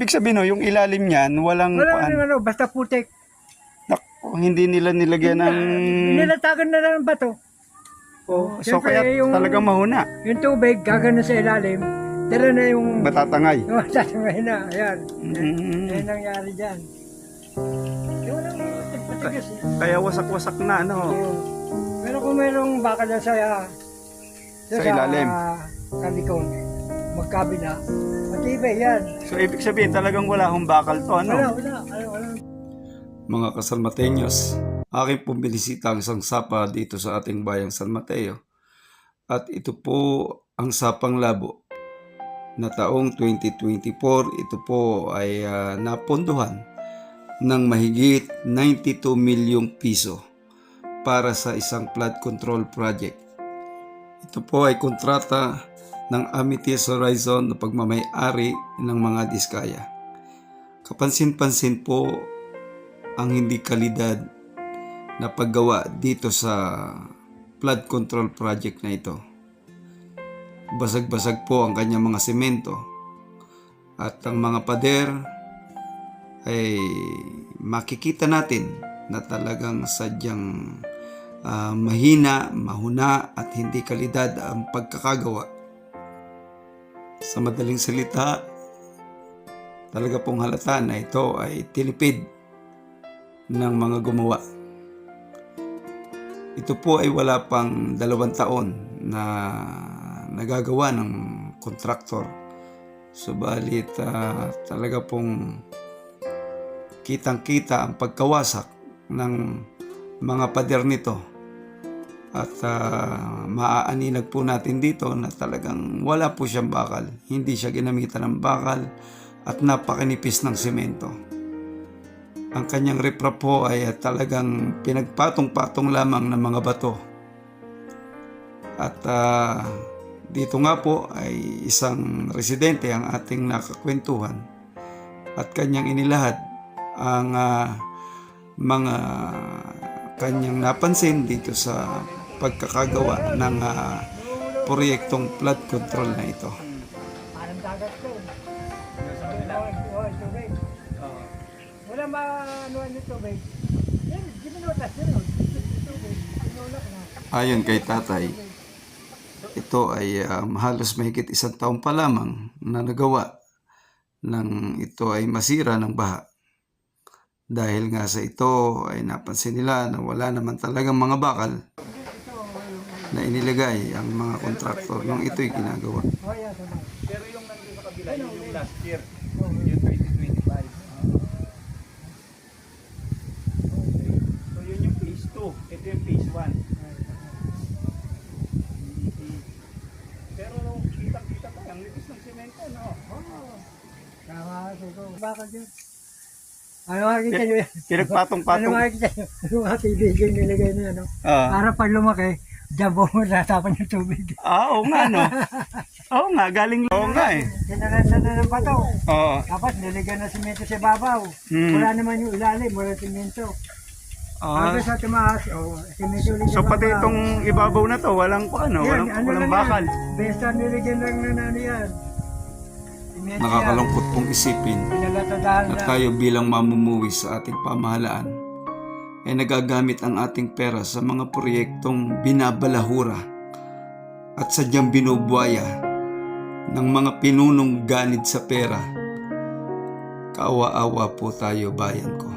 Ibig sabihin no, yung ilalim niyan, walang Wala ano, basta putik. Naku, hindi nila nilagyan ng... Nilatagan na lang ng bato. Oh, so Siyempre, kaya talagang mahuna. Yung tubig, gagano sa ilalim. Tara na yung... Matatangay. Matatangay na, ayan. Ayan Mm. nangyari dyan. Yung walang patigas eh. Kaya wasak-wasak na, ano? Oo. Pero kung mayroong baka dyan sa ilalim. kalikon, magkabila, matibay yan. So ibig sabihin talagang wala hong bakal to, ano? Wala. Mga kasalmatenyos, aking pong binisita ang isang sapa dito sa ating bayang San Mateo. At ito po ang Sapang Labo na taong 2024. Ito po ay napondohan ng mahigit 92 milyong piso para sa isang flood control project. Ito po ay kontrata ng Amethyst Horizon na pagmamay-ari ng mga diskaya. Kapansin-pansin po ang hindi kalidad na paggawa dito sa flood control project na ito. Basag-basag po ang kanyang mga semento at ang mga pader ay makikita natin na talagang sadyang mahina, mahuna at hindi kalidad ang pagkakagawa. Sa madaling salita, talaga pong halata na ito ay tinipid ng mga gumawa. Ito po ay wala pang 2 taon na nagagawa ng kontraktor. Subalit talaga pong kitang-kita ang pagkawasak ng mga pader nito. At maaaninag po natin dito na talagang wala po siyang bakal. Hindi siya ginamitan ng bakal at napakanipis ng semento. Ang kanyang riprap po ay talagang pinagpatong-patong lamang ng mga bato. At dito nga po ay isang residente ang ating nakakwentuhan at kanyang inilahad ang mga kanyang napansin dito sa pagkakagawa ng proyektong flood control na ito. Parang dagat ko. Wala ma-anuan nito, babe. Yan, giminutas yun. Pinulak na. Ayon kay tatay, ito ay halos mahigit 1 taon pa lamang na nagawa nang ito ay masira ng baha. Dahil nga sa ito ay napansin nila na wala naman talagang mga bakal na inilagay ang mga kontraktor nung ito'y ginagawa. Pero yung nandun sa kabila, yung last year, yung 2025. So yun yung phase 2, ito yung phase 1. Pero kita-kita pa, ang lipis ng semento, no? Tama ko. Bakal yun. Ano makikita nyo yan? Pinagpatong-patong. Ano makikita nyo? Yung mga tibigin nilagay na ano. Ah. Para pag lumaki, dabo mo natapan yung tubig. Oo nga, no? Oo nga, galing lang. Oo nga eh. Kinarasan na ng bato. Oo. Tapos nilagyan na simento sa babaw. Wala naman yung ilalim, wala simento. Tapos sa tumaas, simento ulit So pati itong ibabaw na to, walang walang bakal. Besta nilagyan lang na ano yan. Simento Nakakalungkot pong isipin Pinalatadahan na na. tayo bilang mamumuwi sa ating pamahalaan ay nagagamit ang ating pera sa mga proyektong binabalahura at sadyang binubuaya ng mga pinunong ganid sa pera. Kaawa-awa po tayo, bayan ko.